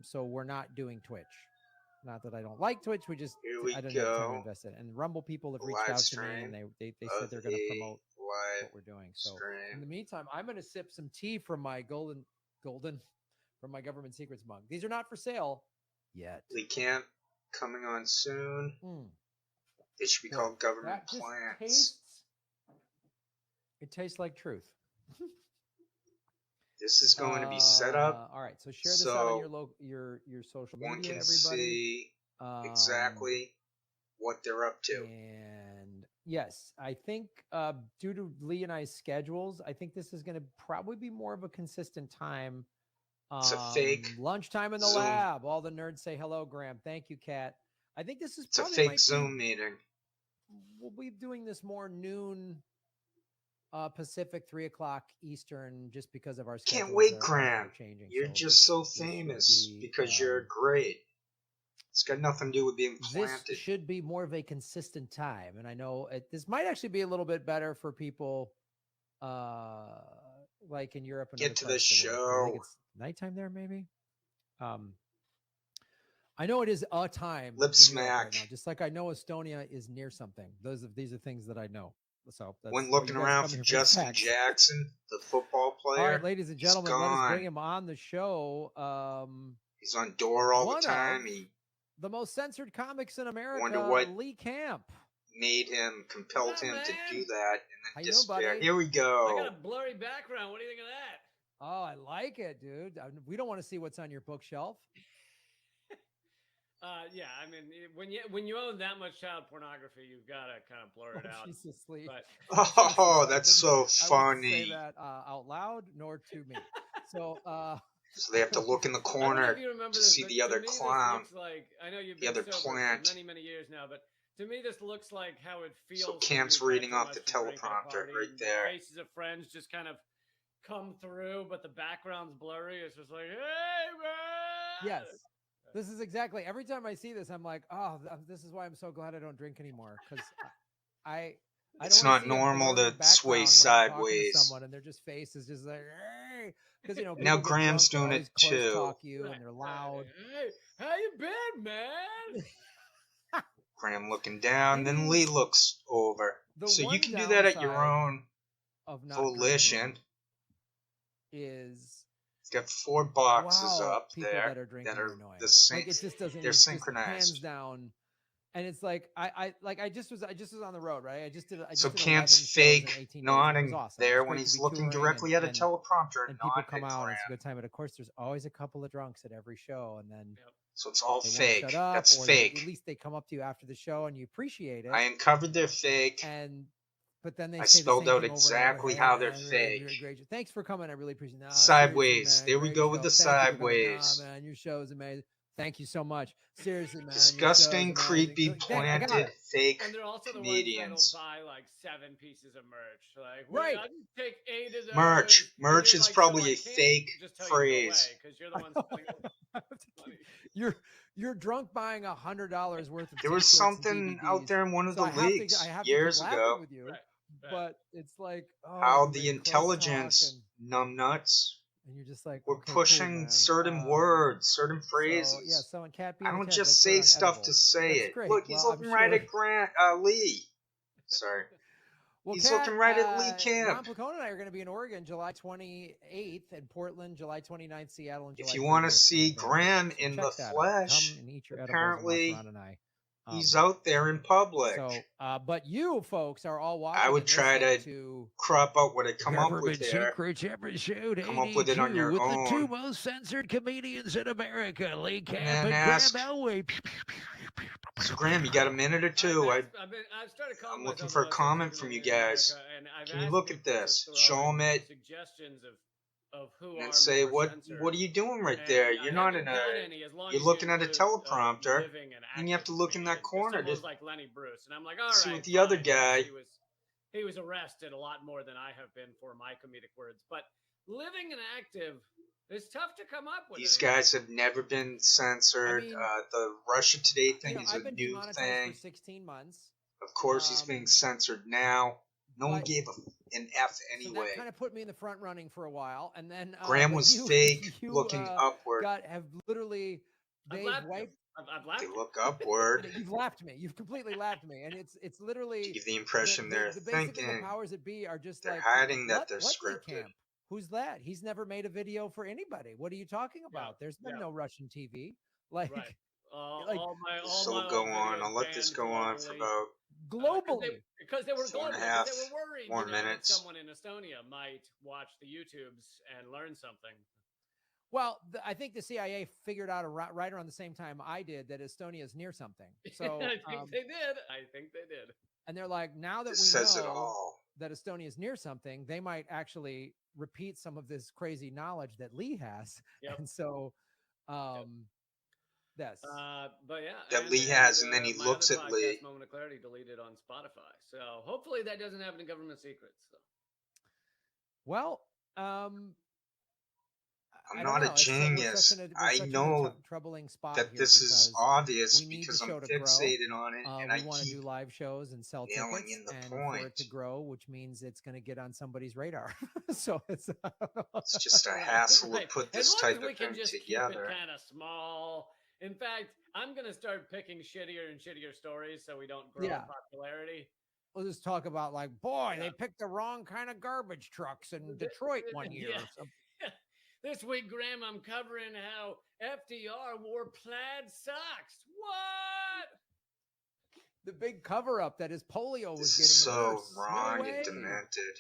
So we're not doing Twitch. Not that I don't like Twitch, Here we I don't have time to go. invest in it. And Rumble people have A reached live out to me, and stream they of said they're going to a promote live what we're doing. So in stream. the meantime, I'm going to sip some tea from my golden from my government secrets mug. These are not for sale yet. Lee Camp coming on soon. They should be called government plants. It tastes like truth. This is going to be set up. All right, so share this out on your social media, one can everybody. see exactly what they're up to. And yes, I think due to Lee and I's schedules, I think this is going to probably be more of a consistent time. It's a fake lunchtime in the Zoom. lab. All the nerds say hello, Graham. Thank you, Kat. I think this is it's a fake Zoom meeting. We'll be doing this more noon Pacific, 3:00 Eastern, just because of our schedules. Can't wait, Graham. You're just so famous because you're great. It's got nothing to do with being planted. This should be more of a consistent time, and I know this might actually be a little bit better for people like in Europe. And get to the show. I think it's nighttime there, maybe. I know it is a time. Lip smack. Right now, just like I know Estonia is near something. These are things that I know. So when looking around for Justin Jackson, the football player. All right, ladies and gentlemen, let us bring him on the show. He's on Door all the time. The most censored comics in America. Wonder what Lee Camp made him, compelled him to do that, and then disappear. Buddy? Here we go. I got a blurry background. What do you think of that? Oh, I like it, dude. We don't want to see what's on your bookshelf. Yeah, I mean, when you own that much child pornography, you've got to kind of blur it out. Jesus, Lee. Oh, that's so funny. I wouldn't say that out loud, nor to me. So they have to look in the corner to see the other clown. Like, I know you've the been other plant. For many years now, but to me, this looks like how it feels. So Camp's reading off the teleprompter right there. Faces of friends just kind of come through, but the background's blurry. It's just like, hey, man. Yes. This is exactly, every time I see this, I'm like, oh, this is why I'm so glad I don't drink anymore. Because I it's not normal to sway sideways. To someone and their just face is just like, hey. Because, now Graham's doing it too. Talk you and they're loud. Hey, how you been, man? Graham looking down, then Lee looks over. So you can do that at your own volition. Is got 4 boxes up there that are the same. Like it just doesn't. They're synchronized. Hands down, and it's like I just was on the road, right? I just did. So Camp's fake nodding there when he's looking directly at a teleprompter and people come out. And it's a good time, but of course, there's always a couple of drunks at every show, and then so it's all fake. That's fake. At least they come up to you after the show and you appreciate it. I uncovered their fake. But then I spelled out exactly how they're fake. Thanks for coming. I really appreciate it. Sideways. There we go with the sideways. Man, your show is amazing. Thank you so much. Seriously, man. Disgusting, creepy, planted, fake and they're also the comedians. ones that'll buy like 7 pieces of merch. Like, right. I just take 8 of those. Merch is probably a fake phrase. Because you're the ones You're drunk buying $100 worth of. There was something out there in one of the leaks years ago. With you, but it's like how the intelligence numbnuts. And you're just like we're pushing certain words, certain phrases. So, yeah, so in Cat I don't just say stuff to say it. Great. Look, he's looking right at Lee. Sorry. Well, he's looking right at Lee Camp. Ron Placone and I are going to be in Oregon July 28th, and Portland July 29th, Seattle, and July. If you want to see Graham in the flesh, apparently he's out there in public. So, but you folks are all watching. I would try to crop out what I come up with there. Come up with it on your with own. The 2 most censored comedians in America, Lee Camp and Graham Elwood. So Graham, you got a minute or two? I'm looking for a comment from you guys. Can you look at this? Show them it. And say what are you doing right there? You're not in a. You're looking at a teleprompter, and you have to look in that corner to like Lenny Bruce. And I'm like, all right, see what the other guy. He was arrested a lot more than I have been for my comedic words. But living and active, it's tough to come up with. These guys have never been censored. The Russia Today thing is a new thing. For 16 months. Of course, he's being censored now. No one gave a an F So anyway. that kind of put me in the front running for a while, and then Graham but was you, fake, you looking upward. have literally I've they've laughed. wiped. I've laughed. They look upward. You've laughed me. You've completely laughed me, and it's To literally give the impression they're basically the thinking. powers that be are just They're like, hiding that what they're scripted. Camp? Who's that? He's never made a video for anybody. What are you talking about? There's been no Russian TV. Like, Right. like All my go old on. videos I'll let this banned go on for globally. about globally. Because they were 4.5 globally. Because they were worried more that minutes. someone in Estonia might watch the YouTubes and learn something. Well, I think the CIA figured out right around the same time I did that Estonia is near something. So I think they did. I think they did. And they're like, now that This we says it know all. that Estonia is near something, they might actually repeat some of this crazy knowledge that Lee has. Yep. And so, that's but yeah, that Lee has, and then he my looks other at Lee. podcast, Moment of Clarity, deleted on Spotify. So hopefully that doesn't happen to Government Secrets. So. Well, I'm not a genius. I know troubling spot that this is obvious because I'm fixated on it, and I want to keep do live shows and sell nailing tickets in the and point. for it to grow, which means it's going to get on somebody's radar. So it's just a hassle to put this type of thing together. Keep it kind of small. In fact, I'm going to start picking shittier and shittier stories so we don't grow in popularity. We'll just talk about like, boy, they picked the wrong kind of garbage trucks in Detroit one year. So. This week, Graham, I'm covering how FDR wore plaid socks. What? The big cover-up that his polio was getting so worse. wrong and demented.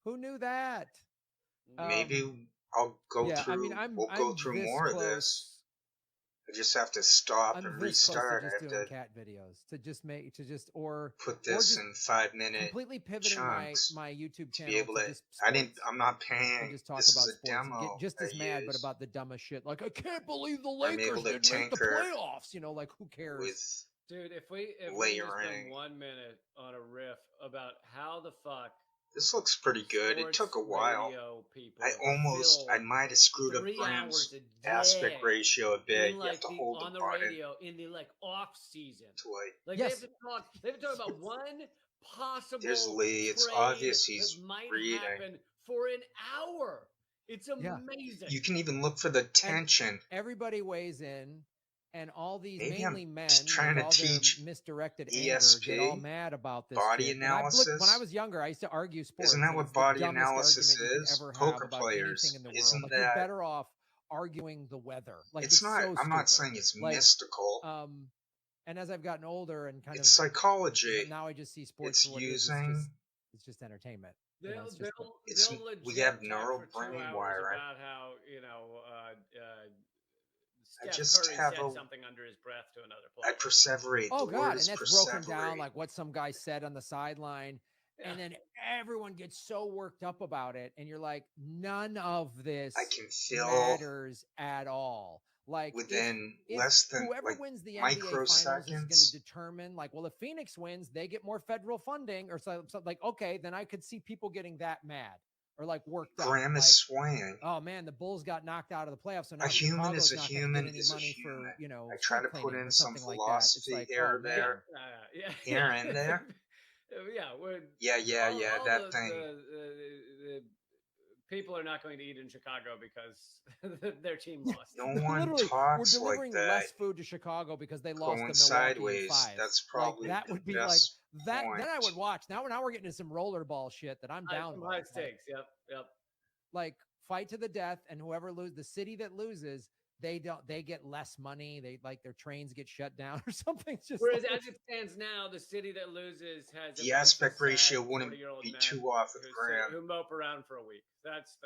Who knew that? Maybe I'll go through. We'll go through more of this. I just have to stop and restart. I have to doing cat videos or put this in 5-minute completely pivoting my YouTube channel. To be able to, I'm not paying. Just talk this about is a sports. demo. Get just as mad, but about the dumbest shit. Like, I can't believe the Lakers didn't make the playoffs. You know, like, who cares? Dude, if we just spend 1 minute on a riff about how the fuck. This looks pretty good. It took a while. I might have screwed up Graham's aspect ratio a bit. You have to hold on the button radio in the off season. Like they have to talk about one possible. There's Lee. It's obvious he's reading for an hour. It's amazing. You can even look for the tension. And everybody weighs in. And all these mainly men trying to teach misdirected ESP, anger get all mad about this body analysis. When I was younger, I used to argue sports. Isn't that what body analysis is? Poker players. Isn't that you're better off arguing the weather? Like it's not. I'm not saying it's mystical. And as I've gotten older and kind of psychology. Now I just see sports. It's just entertainment. We have neural brain wiring. About how I just Curry have said something under his breath to another player. I perseverate. Oh God, and that's broken down like what some guy said on the sideline, and then everyone gets so worked up about it, and you're like, none of this matters at all. Like within less than whoever wins the NBA finals is going to determine. Like, well, if Phoenix wins, they get more federal funding, or something. Like, okay, then I could see people getting that mad. Or like worked up. Graham is swaying. Oh man, the Bulls got knocked out of the playoffs. So now a human is a human is a human. For, I try to put in some philosophy here and there. Here and there. That thing. People are not going to eat in Chicago because their team lost. No one talks we're delivering like that. Less food to Chicago because they lost Going the sideways. 5. That's probably that would be like that. Then I would watch. Now we're getting into some rollerball shit that I'm down with. High stakes. Yep. Like fight to the death, and whoever loses, the city that loses, they get less money. They their trains get shut down or something. Whereas as it stands now, the city that loses has the aspect ratio wouldn't be too off with Graham. Who mope around for a week. That's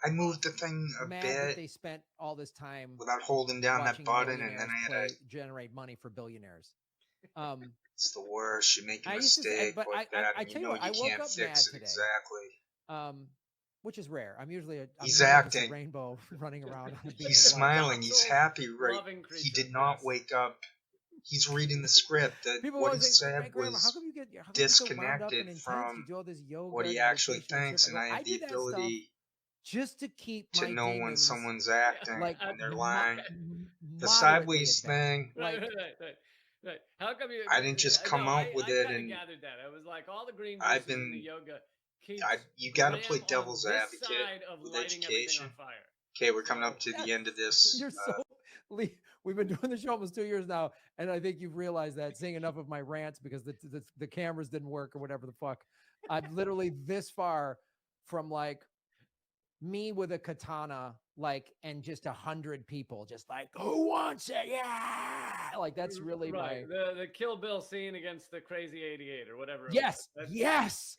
I moved the thing a bit. That they spent all this time without holding down that button, and then I had to generate money for billionaires. It's the worst. You make a mistake like that, and you know you can't fix it exactly. Which is rare. I'm usually he's acting. A rainbow running around. He's smiling. He's happy. Right? He did not wake up. He's reading the script. That what he said was disconnected from what he actually thinks, and I have the ability just to keep to know when someoone's acting, when they're lying. The sideways thing. Right. How come you? I didn't just come up with it, and gathered that. It was like all the green I've been in the yoga. you got to play devil's advocate with education. Okay, we're coming up to the end of this. You're so Lee. We've been doing the show almost 2 years now, and I think you've realized that, seeing enough of my rants because the cameras didn't work or whatever the fuck. I'm literally this far from like me with a katana, like, and just 100 people just like, who wants it? Yeah, like that's really right. The Kill Bill scene against the Crazy 88 or whatever. Yes, yes.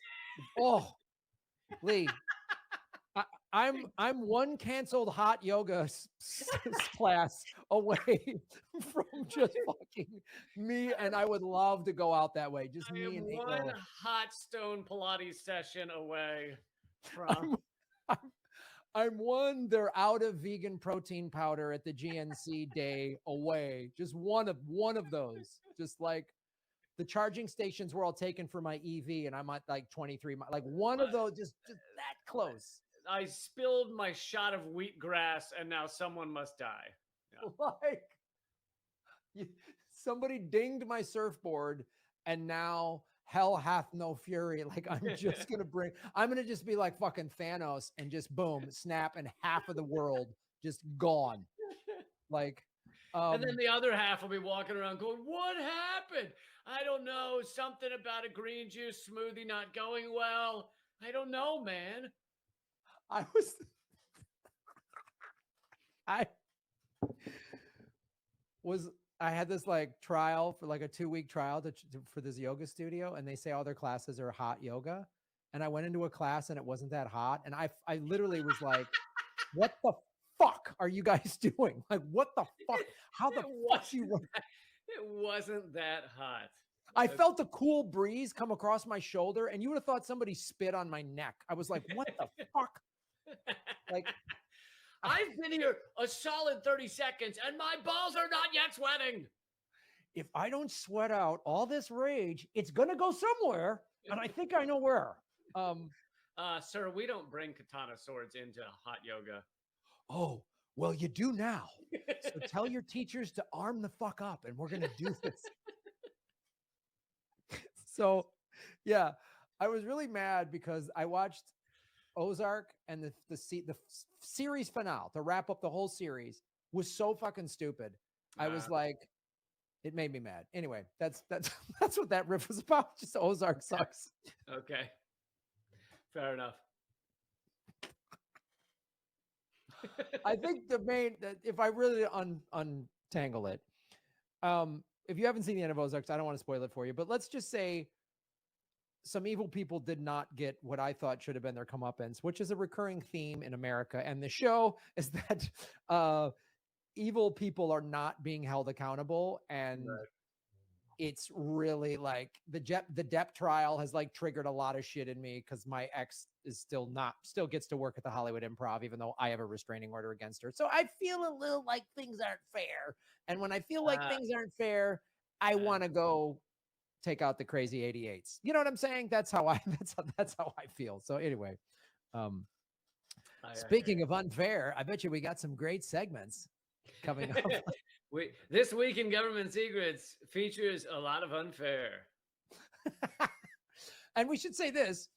Oh, Lee. I'm one canceled hot yoga class away from just fucking me, and I would love to go out that way. Just me and one hot stone Pilates session away from. I'm one. They're out of vegan protein powder at the GNC day away. Just one of those. Just like the charging stations were all taken for my EV, and I'm at like 23. Like one of those, just that close. I spilled my shot of wheatgrass, and now someone must die. Yeah. Like somebody dinged my surfboard, and now hell hath no fury. Like I'm just I'm gonna just be like fucking Thanos and just boom, snap, and half of the world just gone. Like, and then the other half will be walking around going, "What happened? I don't know. Something about a green juice smoothie not going well. I don't know, man." I had this like trial for like a 2-week trial for this yoga studio, and they say all their classes are hot yoga. And I went into a class and it wasn't that hot. And I literally was like, what the fuck are you guys doing? Like, what the fuck? How the fuck you run? It wasn't that hot. I felt a cool breeze come across my shoulder, and you would have thought somebody spit on my neck. I was like, what the fuck? Like, I've been here a solid 30 seconds and my balls are not yet sweating. If I don't sweat out all this rage, it's going to go somewhere. And I think I know where. Sir, we don't bring katana swords into hot yoga. Oh, well, you do now. So tell your teachers to arm the fuck up, and we're going to do this. So, yeah, I was really mad because I watched Ozark, and the series finale to wrap up the whole series was so fucking stupid. I was like, it made me mad. Anyway, that's what that riff was about. Just Ozark sucks. Okay, fair enough. I think if I really untangle it, if you haven't seen the end of Ozarks, I don't want to spoil it for you, but let's just say some evil people did not get what I thought should have been their comeuppance, which is a recurring theme in America. And the show is that evil people are not being held accountable. And it's really like the Depp trial has like triggered a lot of shit in me, because my ex is still gets to work at the Hollywood Improv, even though I have a restraining order against her. So I feel a little like things aren't fair. And when I feel like things aren't fair, I want to go take out the Crazy 88s. You know what I'm saying? That's how I feel. So anyway, speaking of unfair, I bet you we got some great segments coming up. This week in Government Secrets features a lot of unfair. And we should say this.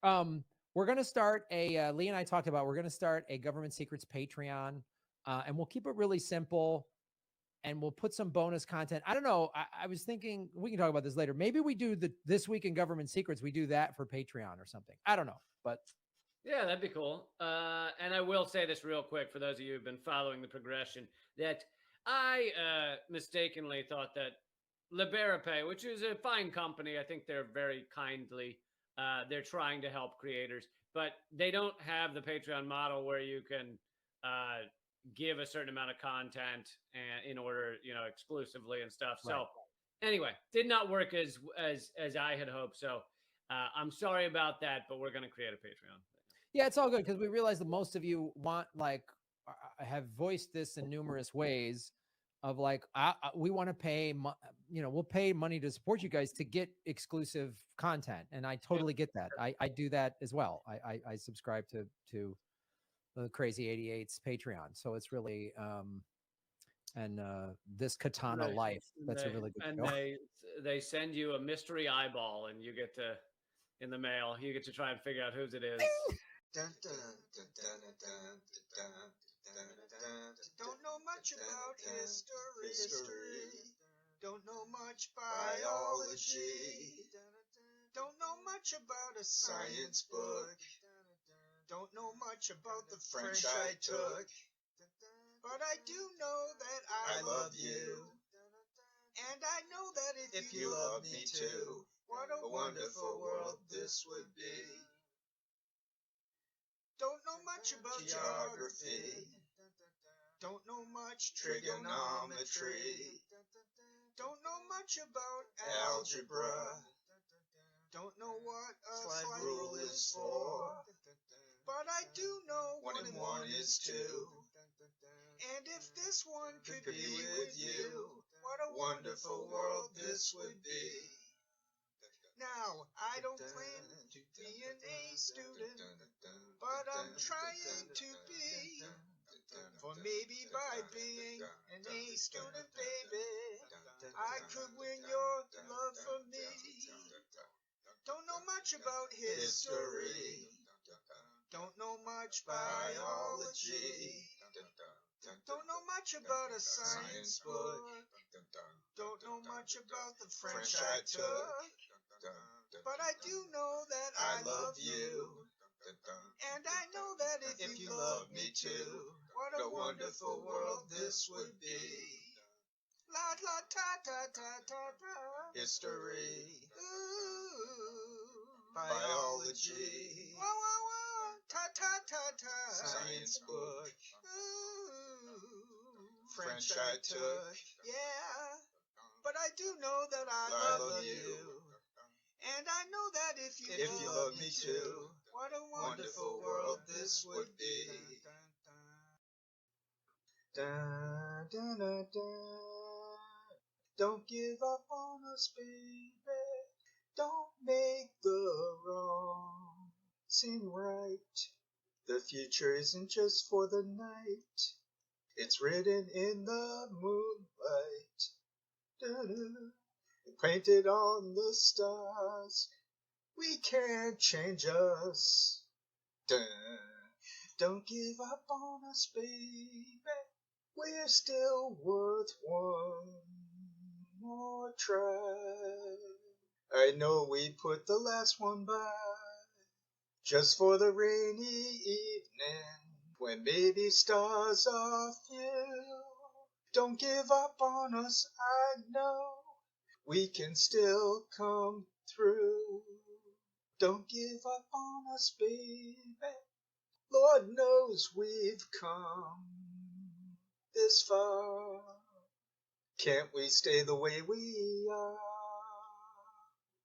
We're going to start Lee and I talked about, we're going to start a Government Secrets Patreon, and we'll keep it really simple. And we'll put some bonus content. I don't know. I was thinking we can talk about this later. Maybe we do This Week in Government Secrets. We do that for Patreon or something. I don't know, but yeah, that'd be cool. And I will say this real quick for those of you who've been following the progression, that I mistakenly thought that Liberapay, which is a fine company, I think they're very kindly, they're trying to help creators, but they don't have the Patreon model where you can give a certain amount of content and in order, exclusively and stuff. Right. So anyway, did not work as I had hoped. So I'm sorry about that, but we're going to create a Patreon. Yeah, it's all good, because we realize that most of you want, like, have voiced this in numerous ways of like, we want to pay, we'll pay money to support you guys to get exclusive content. And I totally get that. I do that as well. I subscribe to the Crazy 88's Patreon. So it's really, This Katana Life. That's a really good show. And they send you a mystery eyeball, and you get to in the mail. You get to try and figure out whose it is. Don't know much about history. Don't know much biology. Don't know much about a science book. Don't know much about the French I took. But I do know that I love you. And I know that if you love me too, what a wonderful world this would be. Don't know much about geography. Don't know much trigonometry. Don't know much about algebra. Don't know what a slide rule is for. But I do know 1 and 1 is 2. And if this one could be with you, what a wonderful world this would be. Now, I don't claim to be an A student, but I'm trying to be. For maybe by being an A student, baby, I could win your love for me. Don't know much about history. Don't know much biology. Don't know much about a science book. Don't know much about the French I took. But I do know that I love you. And I know that if you love me too, what a wonderful world this would be. La la ta ta ta ta ta. History. Ooh. Biology. Wah wah wah. Ta ta ta ta. Science book. Ooh. French I took. Yeah. But I do know that I love you. And I know that if you love me too, what a wonderful world this would be. Da, da, da, da. Don't give up on us, baby. Don't make the wrong seem right. The future isn't just for the night. It's written in the moonlight. Da-da. Painted on the stars. We can't change us. Dun. Don't give up on us, baby. We're still worth one more try. I know we put the last one by, just for the rainy evening, when maybe stars are few. Don't give up on us, I know. We can still come through. Don't give up on us, baby. Lord knows we've come this far. Can't we stay the way we are?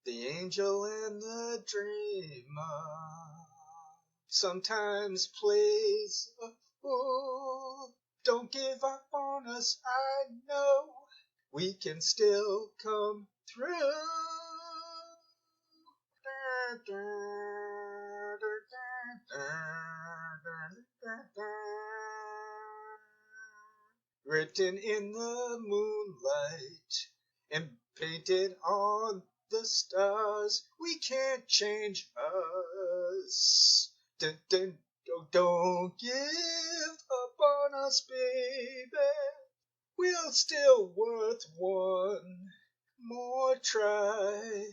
The angel and the dreamer sometimes plays a fool. Don't give up on us, I know. We can still come through. Written in the moonlight and painted on the stars, we can't change us. Dun, dun, don't give up on us, baby. We're still worth one more try.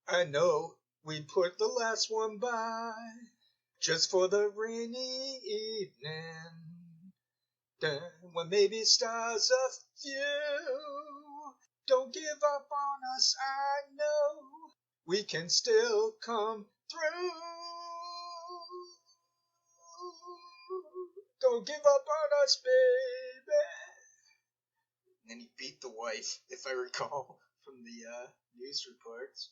I know we put the last one by, just for the rainy evening, when maybe stars are few. Don't give up on us, I know. We can still come through. Don't give up on us, baby. And then he beat the wife, if I recall from the news reports.